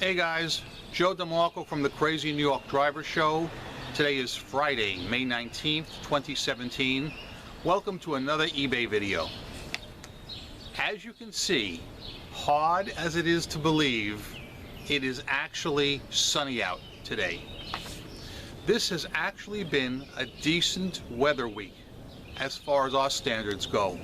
Hey guys, Joe DeMarco from the Crazy New York Driver Show. Today is Friday, May 19th, 2017. Welcome to another eBay video. As you can see, hard as it is to believe, it is actually sunny out today. This has actually been a decent weather week as far as our standards go.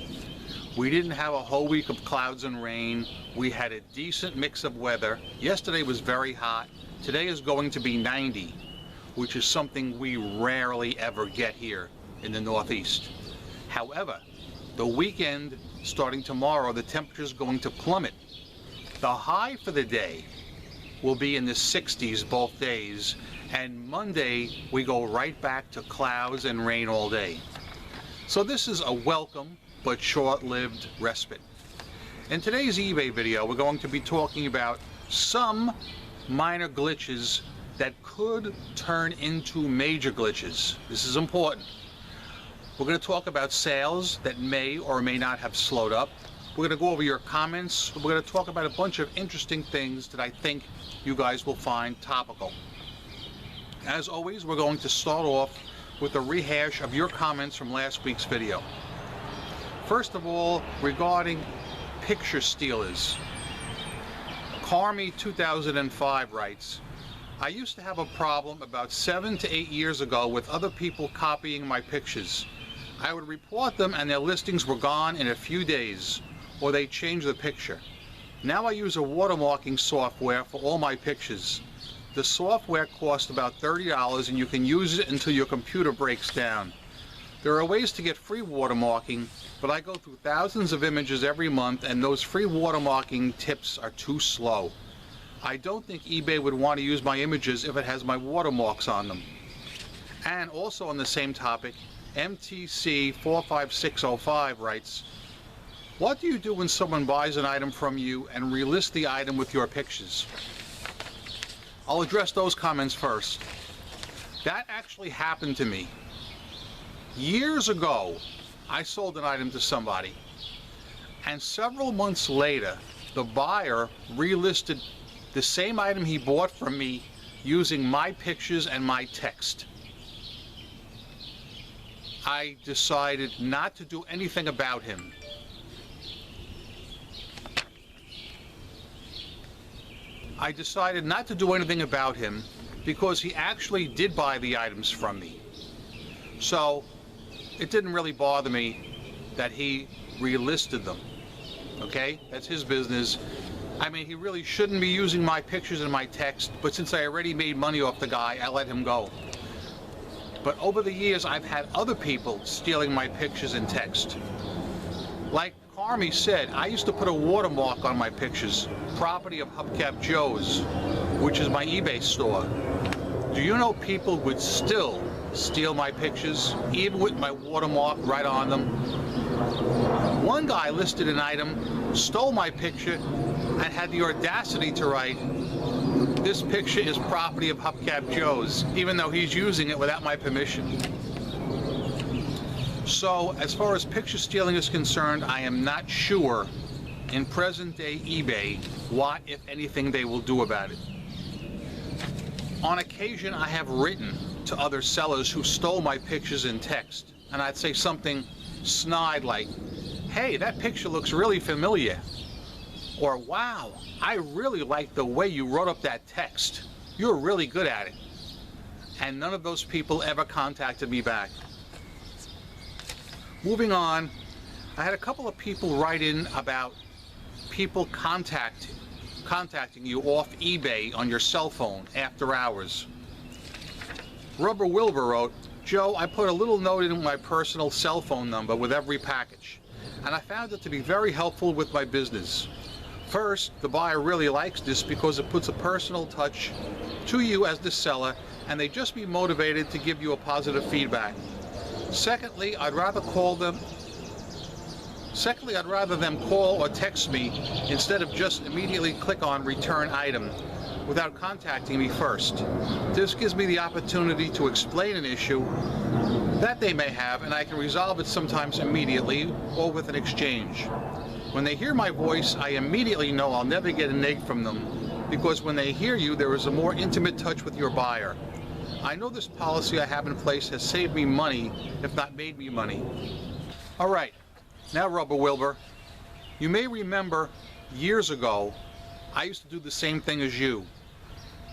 We didn't have a whole week of clouds and rain. We had a decent mix of weather. Yesterday was very hot. Today is going to be 90, which is something we rarely ever get here in the Northeast. However, the weekend, starting tomorrow, the temperature is going to plummet. The high for the day will be in the 60s both days, and Monday we go right back to clouds and rain all day. So this is a welcome but short-lived respite. In today's eBay video, we're going to be talking about some minor glitches that could turn into major glitches. This is important. We're going to talk about sales that may or may not have slowed up. We're going to go over your comments. We're going to talk about a bunch of interesting things that I think you guys will find topical. As always, we're going to start off with a rehash of your comments from last week's video. First of all, regarding picture stealers. Carmi 2005 writes, I used to have a problem about 7 to 8 years ago with other people copying my pictures. I would report them and their listings were gone in a few days, or they changed the picture. Now I use a watermarking software for all my pictures. The software costs about $30 and you can use it until your computer breaks down. There are ways to get free watermarking, but I go through thousands of images every month and those free watermarking tips are too slow. I don't think eBay would want to use my images if it has my watermarks on them. And also on the same topic, MTC 45605 writes, what do you do when someone buys an item from you and relists the item with your pictures? I'll address those comments first. That actually happened to me. Years ago, I sold an item to somebody, and several months later, the buyer relisted the same item he bought from me using my pictures and my text. I decided not to do anything about him. Because he actually did buy the items from me. So it didn't really bother me that he relisted them. Okay, that's his business. I mean, he really shouldn't be using my pictures and my text, but since I already made money off the guy, I let him go. But over the years, I've had other people stealing my pictures and text. Like Carmi said, I used to put a watermark on my pictures, property of Hubcap Joe's, which is my eBay store. Do you know people would still steal my pictures, even with my watermark right on them? One guy listed an item, stole my picture, and had the audacity to write, this picture is property of Hubcap Joe's, even though he's using it without my permission. So, as far as picture stealing is concerned, I am not sure in present-day eBay what, if anything, they will do about it. On occasion, I have written to other sellers who stole my pictures and text, and I'd say something snide like, hey, that picture looks really familiar, or wow, I really like the way you wrote up that text. You're really good at it. And none of those people ever contacted me back. Moving on, I had a couple of people write in about people contacting you off eBay on your cell phone after hours. Rubber Wilbur wrote, Joe, I put a little note in my personal cell phone number with every package, and I found it to be very helpful with my business. First, the buyer really likes this because it puts a personal touch to you as the seller, and they just be motivated to give you a positive feedback. Secondly, I'd rather them call or text me instead of just immediately click on return item without contacting me first. This gives me the opportunity to explain an issue That they may have, and I can resolve it sometimes immediately or with an exchange. When they hear my voice, I immediately know I'll never get a neg from them, because when they hear you, there is a more intimate touch with your buyer. I know this policy I have in place has saved me money, if not made me money. All right, now Rubber Wilbur, you may remember years ago, I used to do the same thing as you.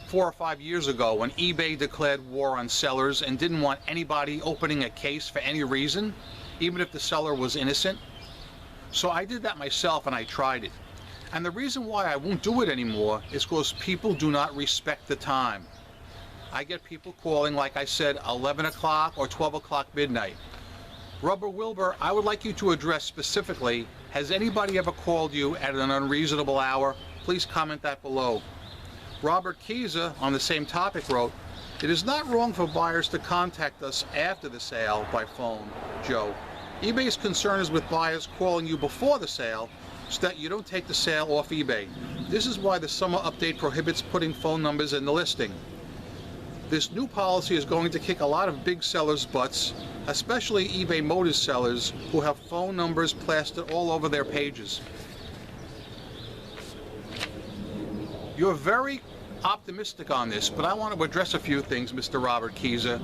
4 or 5 years ago, when eBay declared war on sellers and didn't want anybody opening a case for any reason, even if the seller was innocent. So I did that myself and I tried it. And the reason why I won't do it anymore is because people do not respect the time. I get people calling, like I said, 11 o'clock or 12 o'clock midnight. Rubber Wilbur, I would like you to address specifically, has anybody ever called you at an unreasonable hour? Please comment that below. Robert Kiza, on the same topic, wrote, "It is not wrong for buyers to contact us after the sale by phone, Joe. eBay's concern is with buyers calling you before the sale so that you don't take the sale off eBay. This is why the summer update prohibits putting phone numbers in the listing. This new policy is going to kick a lot of big sellers' butts, especially eBay Motors sellers who have phone numbers plastered all over their pages." You're very optimistic on this, but I want to address a few things, Mr. Robert Kiza.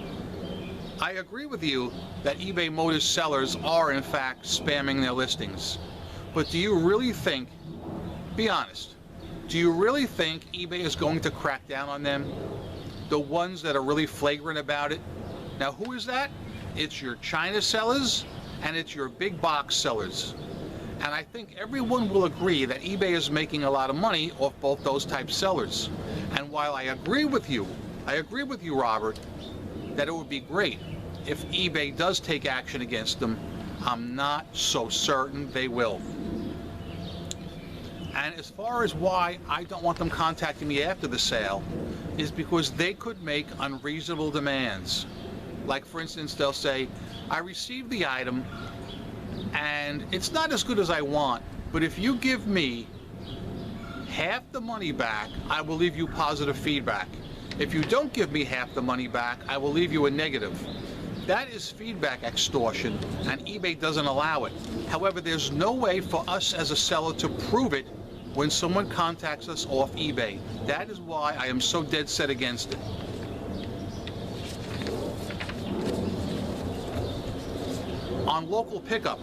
I agree with you that eBay Motors sellers are in fact spamming their listings. But do you really think, be honest, do you really think eBay is going to crack down on them? The ones that are really flagrant about it? Now who is that? It's your China sellers and it's your big box sellers. And I think everyone will agree that eBay is making a lot of money off both those type sellers. And while I agree with you, Robert, that it would be great if eBay does take action against them, I'm not so certain they will. And as far as why I don't want them contacting me after the sale, is because they could make unreasonable demands. Like for instance, they'll say, I received the item and it's not as good as I want, but if you give me half the money back, I will leave you positive feedback. If you don't give me half the money back, I will leave you a negative. That is feedback extortion, and eBay doesn't allow it. However, there's no way for us as a seller to prove it when someone contacts us off eBay. That is why I am so dead set against it. On local pickup,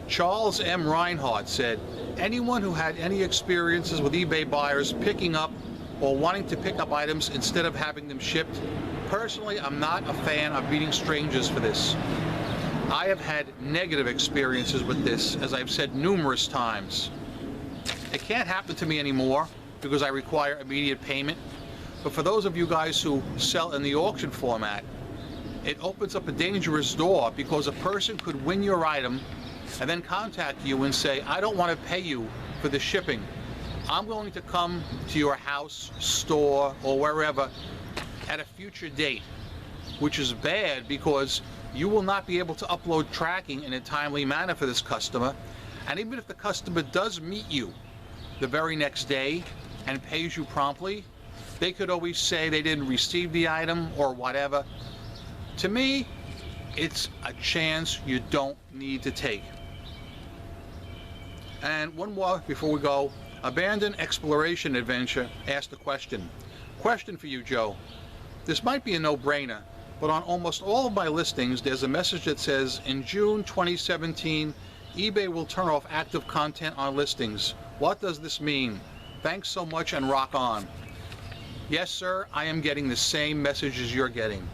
Charles M. Reinhardt said, anyone who had any experiences with eBay buyers picking up or wanting to pick up items instead of having them shipped, personally, I'm not a fan of meeting strangers for this. I have had negative experiences with this, as I've said numerous times. It can't happen to me anymore because I require immediate payment. But for those of you guys who sell in the auction format, it opens up a dangerous door because a person could win your item and then contact you and say, I don't want to pay you for the shipping. I'm going to come to your house, store, or wherever at a future date, which is bad because you will not be able to upload tracking in a timely manner for this customer. And even if the customer does meet you the very next day and pays you promptly, they could always say they didn't receive the item or whatever. To me, it's a chance you don't need to take. And one more before we go. Abandoned Exploration Adventure asked a question. Question for you, Joe. This might be a no-brainer, but on almost all of my listings, there's a message that says, in June 2017, eBay will turn off active content on listings. What does this mean? Thanks so much and rock on. Yes, sir, I am getting the same messages you're getting.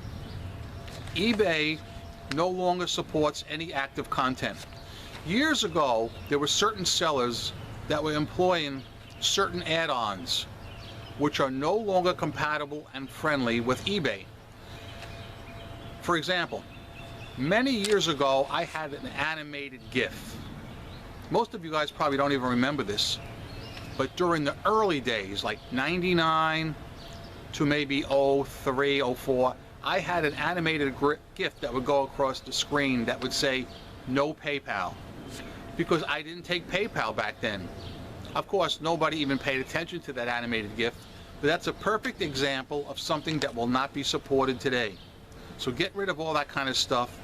eBay no longer supports any active content. Years ago, there were certain sellers that were employing certain add-ons which are no longer compatible and friendly with eBay. For example, many years ago, I had an animated GIF. Most of you guys probably don't even remember this, but during the early days, like 99 to maybe 03, 04, I had an animated GIF that would go across the screen that would say, no PayPal, because I didn't take PayPal back then. Of course, nobody even paid attention to that animated GIF, but that's a perfect example of something that will not be supported today. So get rid of all that kind of stuff.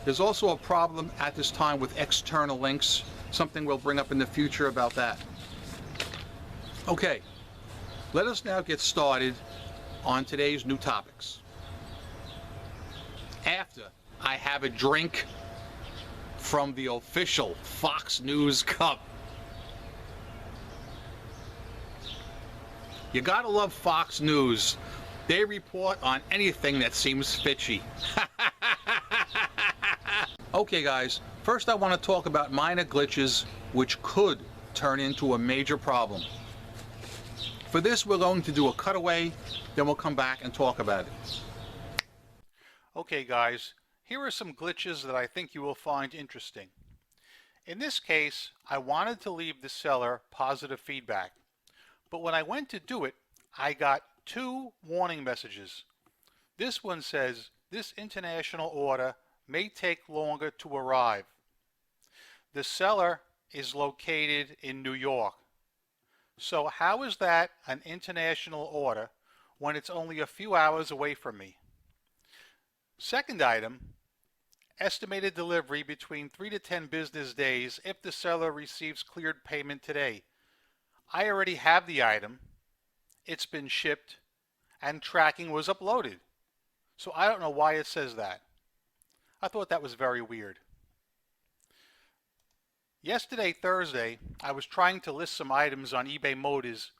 There's also a problem at this time with external links, something we'll bring up in the future about that. Okay, let us now get started on today's new topics. After I have a drink from the official Fox News cup. You gotta love Fox News. They report on anything that seems fishy. Okay guys, first I want to talk about minor glitches which could turn into a major problem. For this we're going to do a cutaway, then we'll come back and talk about it. Okay guys, here are some glitches that I think you will find interesting. In this case, I wanted to leave the seller positive feedback, but when I went to do it, I got two warning messages. This one says, "This international order may take longer to arrive." The seller is located in New York. So how is that an international order when it's only a few hours away from me? Second item, estimated delivery between 3 to 10 business days if the seller receives cleared payment today. I already have the item, it's been shipped, and tracking was uploaded. So I don't know why it says that. I thought that was very weird. Yesterday, Thursday, I was trying to list some items on eBay Motors,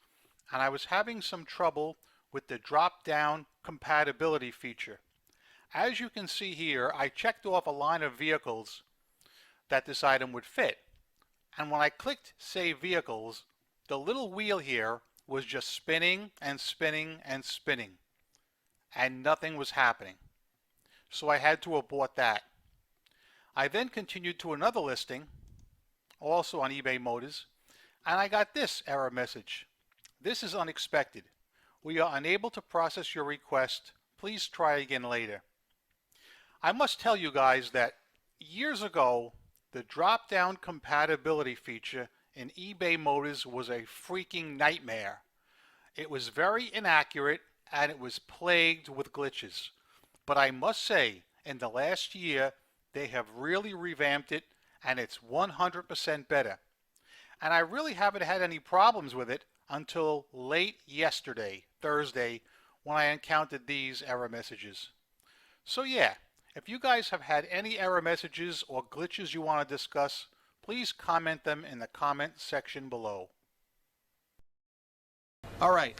and I was having some trouble with the drop-down compatibility feature. As you can see here, I checked off a line of vehicles that this item would fit. And when I clicked Save Vehicles, the little wheel here was just spinning and spinning and spinning. And nothing was happening. So I had to abort that. I then continued to another listing, also on eBay Motors, and I got this error message. "This is unexpected. We are unable to process your request. Please try again later." I must tell you guys that years ago, the drop-down compatibility feature in eBay Motors was a freaking nightmare. It was very inaccurate and it was plagued with glitches. But I must say, in the last year, they have really revamped it and it's 100% better. And I really haven't had any problems with it until late yesterday, Thursday, when I encountered these error messages. So yeah, if you guys have had any error messages or glitches you want to discuss, please comment them in the comment section below. Alright,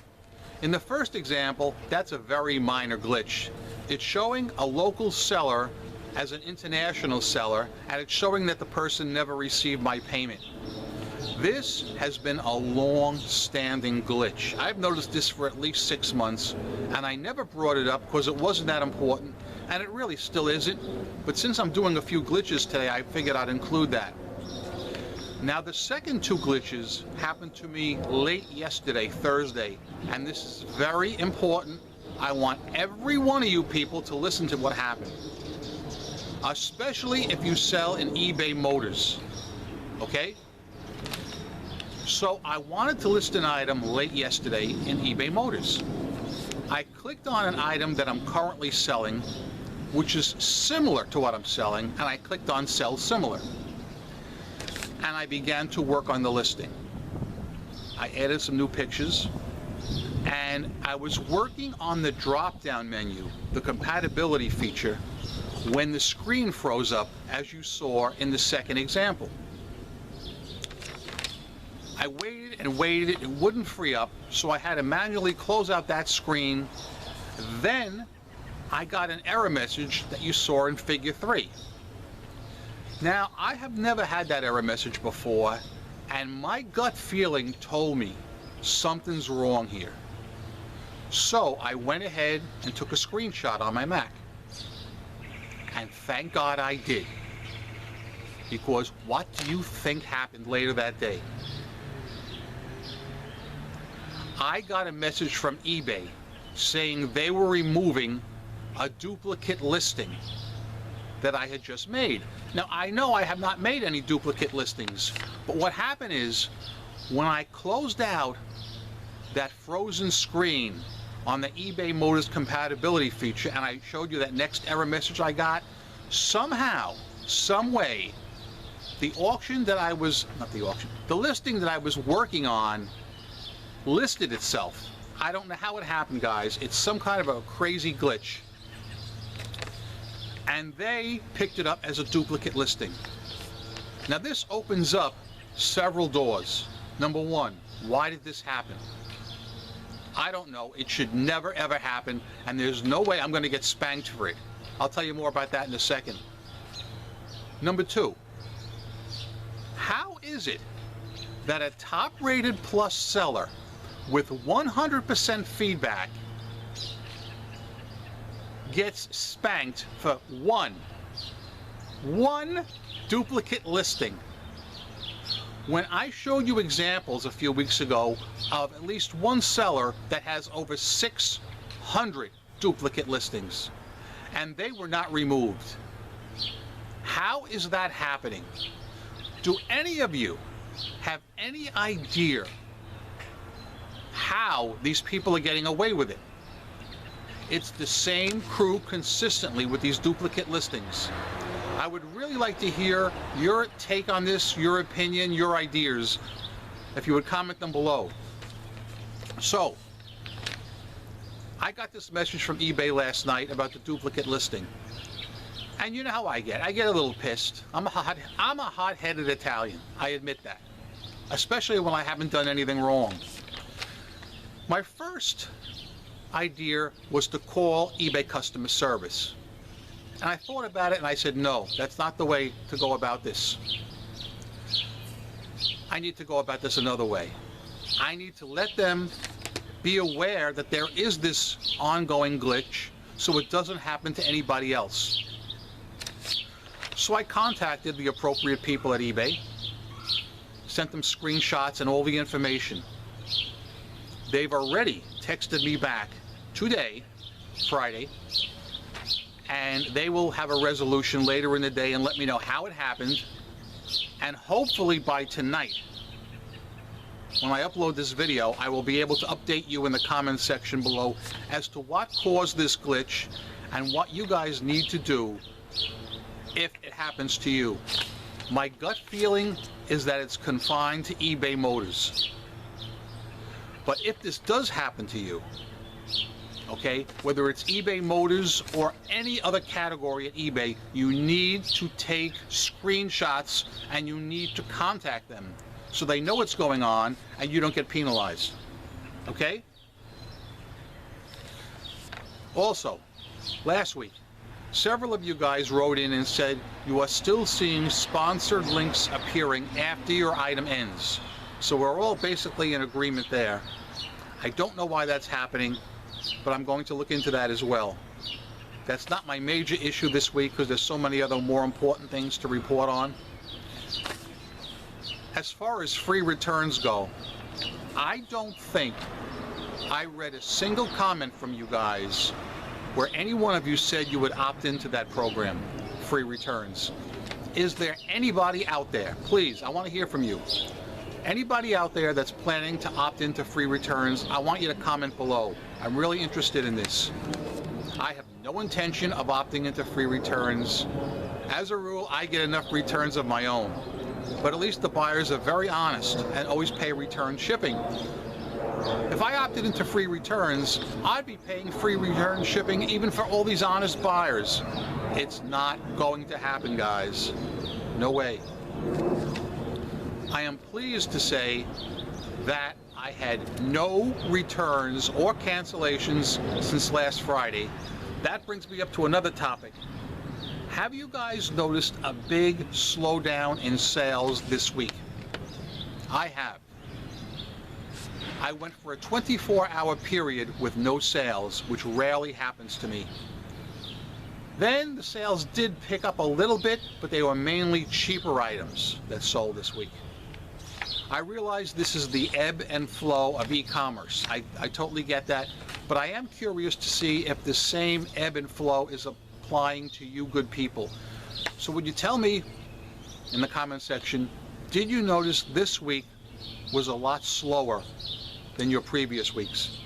in the first example, that's a very minor glitch. It's showing a local seller as an international seller, and it's showing that the person never received my payment. This has been a long-standing glitch. I've noticed this for at least 6 months, and I never brought it up because it wasn't that important, and it really still isn't. But since I'm doing a few glitches today, I figured I'd include that. Now, the second two glitches happened to me late yesterday, Thursday, and this is very important. I want every one of you people to listen to what happened, especially if you sell in eBay Motors, okay? So I wanted to list an item late yesterday in eBay Motors. I clicked on an item that I'm currently selling, which is similar to what I'm selling, and I clicked on Sell Similar. And I began to work on the listing. I added some new pictures, and I was working on the drop-down menu, the compatibility feature, when the screen froze up, as you saw in the second example. I waited and waited, it wouldn't free up, so I had to manually close out that screen. Then I got an error message that you saw in figure 3. Now, I have never had that error message before, and my gut feeling told me something's wrong here. So I went ahead and took a screenshot on my Mac. And thank God I did. Because what do you think happened later that day? I got a message from eBay saying they were removing a duplicate listing that I had just made. Now, I know I have not made any duplicate listings, but what happened is when I closed out that frozen screen on the eBay Motors compatibility feature and I showed you that next error message I got, somehow, some way, the auction that I was, not the auction, the listing that I was working on listed itself. I don't know how it happened, guys. It's some kind of a crazy glitch. And they picked it up as a duplicate listing. Now this opens up several doors. Number one, why did this happen? I don't know. It should never ever happen, and there's no way I'm going to get spanked for it. I'll tell you more about that in a second. Number two, how is it that a top-rated plus seller with 100% feedback gets spanked for one duplicate listing, when I showed you examples a few weeks ago of at least one seller that has over 600 duplicate listings, and they were not removed? How is that happening? Do any of you have any idea how these people are getting away with it? It's the same crew consistently with these duplicate listings. I would really like to hear your take on this, your opinion, your ideas, if you would comment them below. So, I got this message from eBay last night about the duplicate listing. And you know how I get. I get a little pissed. I'm a hot-headed Italian. I admit that. Especially when I haven't done anything wrong. My first idea was to call eBay customer service. And I thought about it and I said, no, that's not the way to go about this. I need to go about this another way. I need to let them be aware that there is this ongoing glitch so it doesn't happen to anybody else. So I contacted the appropriate people at eBay, sent them screenshots and all the information. They've already texted me back today, Friday, and they will have a resolution later in the day and let me know how it happened. And hopefully by tonight, when I upload this video, I will be able to update you in the comment section below as to what caused this glitch and what you guys need to do if it happens to you. My gut feeling is that it's confined to eBay Motors. But if this does happen to you, okay, whether it's eBay Motors or any other category at eBay, you need to take screenshots and you need to contact them so they know what's going on and you don't get penalized. Okay? Also, last week, several of you guys wrote in and said you are still seeing sponsored links appearing after your item ends. So we're all basically in agreement there. I don't know why that's happening, but I'm going to look into that as well. That's not my major issue this week because there's so many other more important things to report on. As far as free returns go, I don't think I read a single comment from you guys where any one of you said you would opt into that program, free returns. Is there anybody out there? Please, I want to hear from you. Anybody out there that's planning to opt into free returns, I want you to comment below. I'm really interested in this. I have no intention of opting into free returns. As a rule, I get enough returns of my own. But at least the buyers are very honest and always pay return shipping. If I opted into free returns, I'd be paying free return shipping even for all these honest buyers. It's not going to happen, guys. No way. I am pleased to say that I had no returns or cancellations since last Friday. That brings me up to another topic. Have you guys noticed a big slowdown in sales this week? I have. I went for a 24-hour period with no sales, which rarely happens to me. Then the sales did pick up a little bit, but they were mainly cheaper items that sold this week. I realize this is the ebb and flow of e-commerce. I totally get that, but I am curious to see if the same ebb and flow is applying to you good people. So would you tell me in the comment section, did you notice this week was a lot slower than your previous weeks?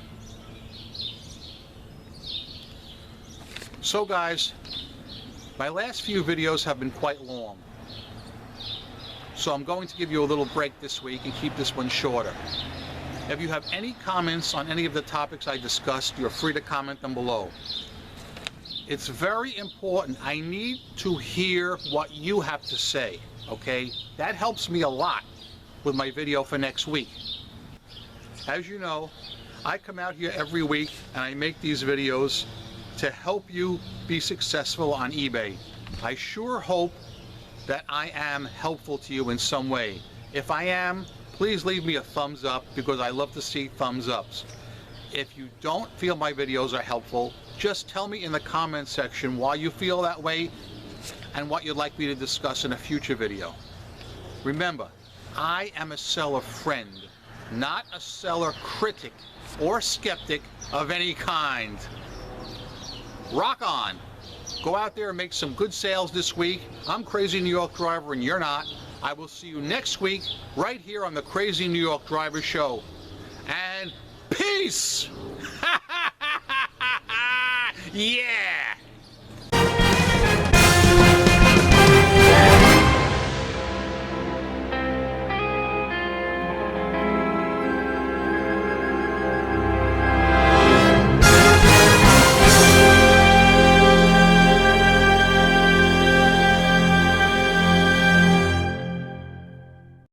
So guys, My last few videos have been quite long, so I'm going to give you a little break this week and keep this one shorter. If you have any comments on any of the topics I discussed, you're free to comment them below. It's very important. I need to hear what you have to say, okay? That helps me a lot with my video for next week. As you know, I come out here every week and I make these videos to help you be successful on eBay. I sure hope that I am helpful to you in some way. If I am, please leave me a thumbs up because I love to see thumbs ups. If you don't feel my videos are helpful, just tell me in the comment section why you feel that way and what you'd like me to discuss in a future video. Remember, I am a seller friend, not a seller critic or skeptic of any kind. Rock on! Go out there and make some good sales this week. I'm Crazy New York Driver and you're not. I will see you next week right here on the Crazy New York Driver Show. And peace! Yeah!